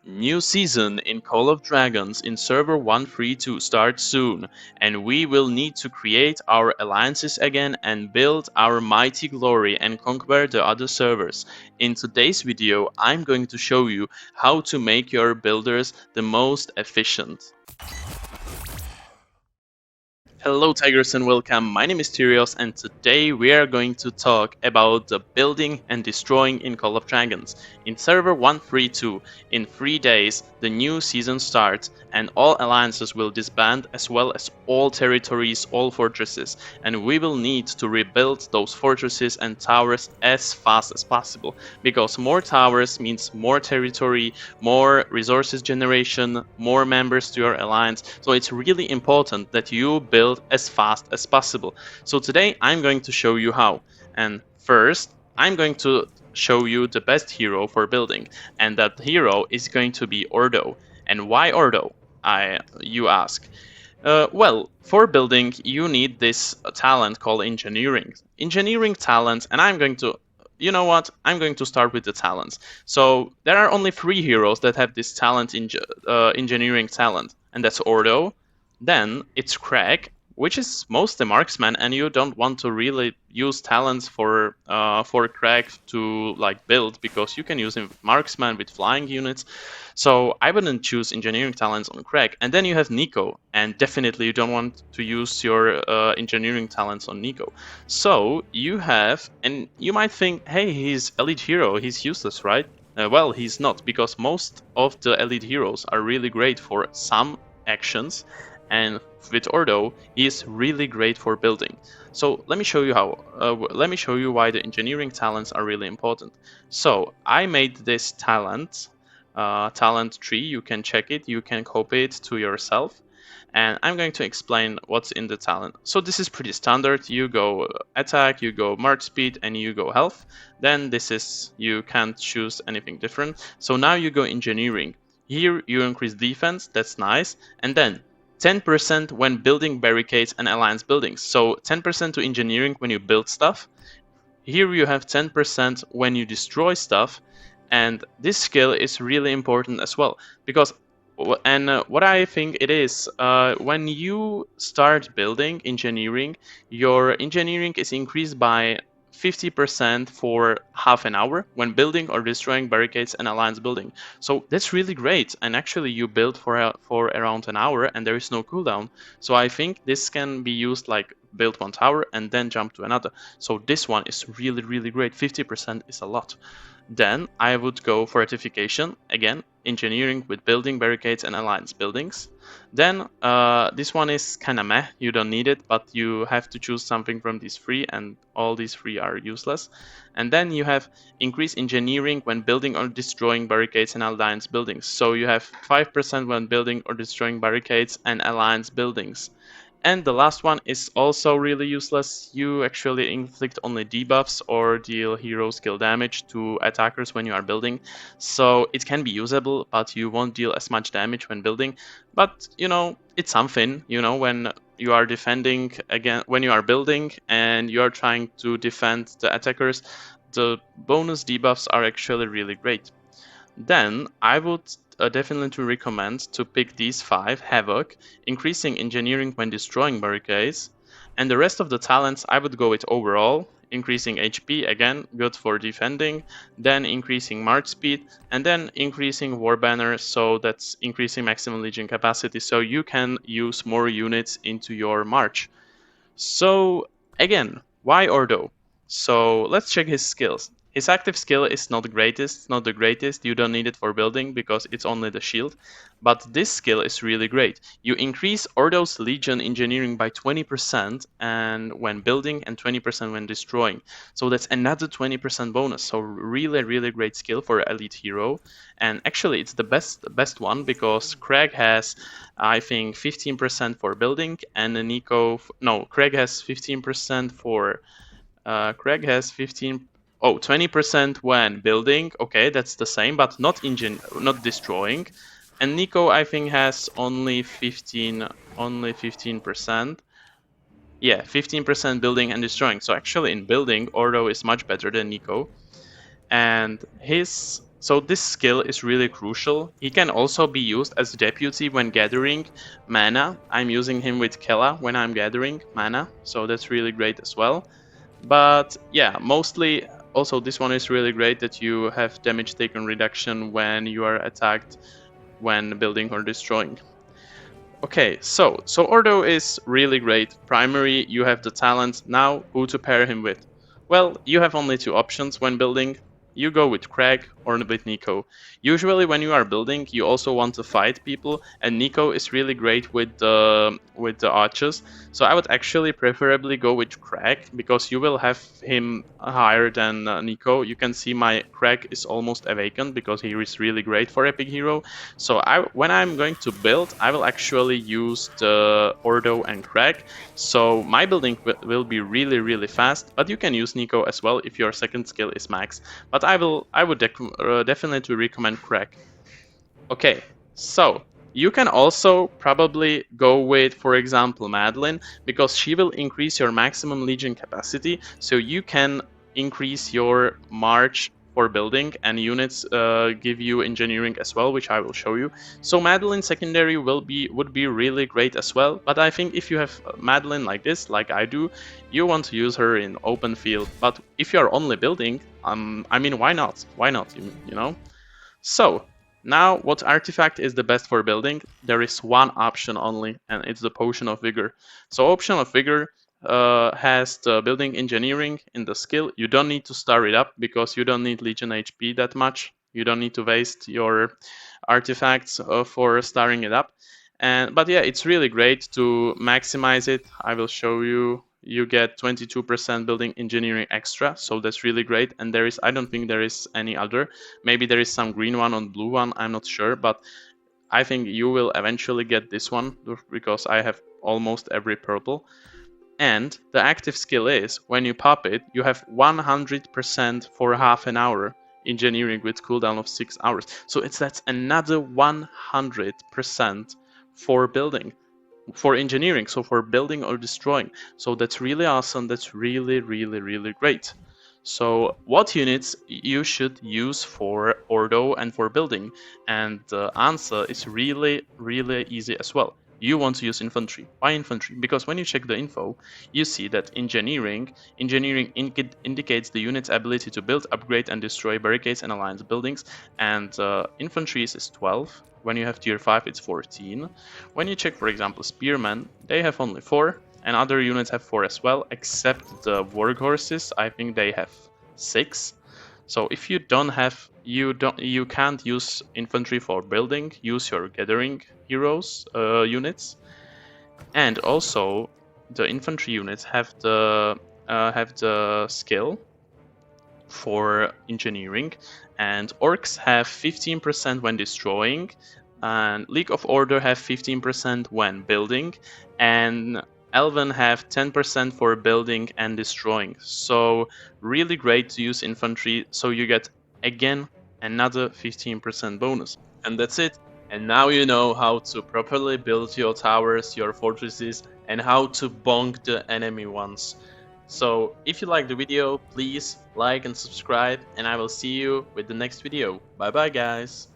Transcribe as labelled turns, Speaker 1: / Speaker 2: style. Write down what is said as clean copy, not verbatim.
Speaker 1: New season in Call of Dragons in server 132 starts soon, and we will need to create our alliances again and build our mighty glory and conquer the other servers. In today's video, I'm going to show you how to make your builders the most efficient. Hello Tigers and welcome, my name is Tyrios and today we are going to talk about the building and destroying in Call of Dragons. In server 132, in 3 days, the new season starts and all alliances will disband as well as all territories, all fortresses, and we will need to rebuild those fortresses and towers as fast as possible, because more towers means more territory, more resources generation, more members to your alliance, so it's really important that you build as fast as possible. So today I'm going to show you how. And first, I'm going to show you the best hero for building, and that hero is going to be Ordo. And why Ordo? You ask. Well, for building, you need this talent called engineering. Engineering talent, and you know what? I'm going to start with the talents. So there are only 3 heroes that have this talent, engineering talent, and that's Ordo. Then it's Craig, which is mostly marksman, and you don't want to really use talents for Craig to like build, because you can use him marksman with flying units. So I wouldn't choose engineering talents on Craig. And then you have Nico, and definitely you don't want to use your engineering talents on Nico. So you have, and you might think, hey, he's elite hero, he's useless, right? Well, he's not, because most of the elite heroes are really great for some actions, and with Ordo, he is really great for building. So let me show you how. Let me show you why the engineering talents are really important. So I made this talent tree. You can check it. You can copy it to yourself. And I'm going to explain what's in the talent. So this is pretty standard. You go attack, you go march speed, and you go health. Then you can't choose anything different. So now you go engineering. Here you increase defense, that's nice. And then 10% when building barricades and alliance buildings. So 10% to engineering when you build stuff. Here you have 10% when you destroy stuff. And this skill is really important as well, because what I think it is, when you start building engineering, your engineering is increased by 50% for half an hour when building or destroying barricades and alliance building. So that's really great, and actually you build for around an hour and there is no cooldown. So I think this can be used like build one tower and then jump to another. So this one is really great. 50% is a lot. Then I would go fortification, again, engineering with building barricades and alliance buildings. Then this one is kind of meh, you don't need it, but you have to choose something from these 3, and all these 3 are useless. And then you have increase engineering when building or destroying barricades and alliance buildings. So you have 5% when building or destroying barricades and alliance buildings. And the last one is also really useless. You actually inflict only debuffs or deal hero skill damage to attackers when you are building. So it can be usable, but you won't deal as much damage when building. But, you know, it's something, you know, when you are defending again, when you are building and you are trying to defend the attackers, the bonus debuffs are actually really great. Then I would definitely recommend to pick these 5: Havoc, increasing engineering when destroying barricades, and the rest of the talents I would go with overall, increasing HP, again, good for defending, then increasing march speed, and then increasing war banner, so that's increasing maximum legion capacity, so you can use more units into your march. So again, why Ordo? So let's check his skills. His active skill is not the greatest, you don't need it for building because it's only the shield, but this skill is really great. You increase Ordo's Legion engineering by 20% and when building and 20% when destroying. So that's another 20% bonus, so really great skill for elite hero. And actually it's the best one, because Craig has, I think, 15% for building, and Craig has 15% for Craig has 20% when building. Okay, that's the same, but not destroying. And Nico, I think, has only 15%. Yeah, 15% building and destroying. So actually in building, Ordo is much better than Nico. And his So this skill is really crucial. He can also be used as a deputy when gathering mana. I'm using him with Kella when I'm gathering mana, so that's really great as well. But yeah, mostly also this one is really great that you have damage taken reduction when you are attacked when building or destroying. Okay, so Ordo is really great. Primary, you have the talent. Now, who to pair him with? Well, you have only two options when building. You go with Craig or with Nico. Usually, when you are building, you also want to fight people, and Nico is really great with the archers. So I would actually preferably go with Craig because you will have him higher than Nico. You can see my Craig is almost awakened because he is really great for epic hero. So when I'm going to build, I will actually use the Ordo and Craig. So my building will be really, really fast, but you can use Nico as well if your second skill is max. But I would definitely recommend Craig. Okay, so you can also probably go with, for example, Madeline, because she will increase your maximum legion capacity, so you can increase your march for building, and units give you engineering as well, which I will show you. So Madeline secondary would be really great as well, but I think if you have Madeline like this, like I do, you want to use her in open field. But if you are only building, I mean, why not? Why not? You know. So, now what artifact is the best for building? There is one option only, and it's the Potion of Vigor. So Potion of Vigor has the building engineering in the skill. You don't need to star it up because you don't need Legion HP that much. You don't need to waste your artifacts for starring it up. But yeah, it's really great to maximize it. I will show you. You get 22% building engineering extra, so that's really great. And I don't think there is any other. Maybe there is some green one on blue one, I'm not sure, but I think you will eventually get this one because I have almost every purple. And the active skill is, when you pop it, you have 100% for half an hour engineering with cooldown of 6 hours. So that's another 100% for building, for engineering, so for building or destroying. So that's really awesome. That's really, really, really great. So what units you should use for Ordo and for building? And the answer is really, really easy as well. You want to use infantry. Why infantry? Because when you check the info, you see that engineering indicates the unit's ability to build, upgrade, and destroy barricades and alliance buildings. And infantry is 12. When you have tier 5, it's 14. When you check, for example, spearmen, they have only 4. And other units have 4 as well, except the workhorses. I think they have 6. So if you don't have, you can't use infantry for building. Use your gathering heroes units, and also the infantry units have the skill for engineering, and orcs have 15% when destroying, and League of Order have 15% when building, and Elven have 10% for building and destroying. So really great to use infantry, so you get again another 15% bonus. And that's it. And now you know how to properly build your towers, your fortresses, and how to bonk the enemy ones. So if you like the video, please like and subscribe, and I will see you with the next video. Bye bye guys!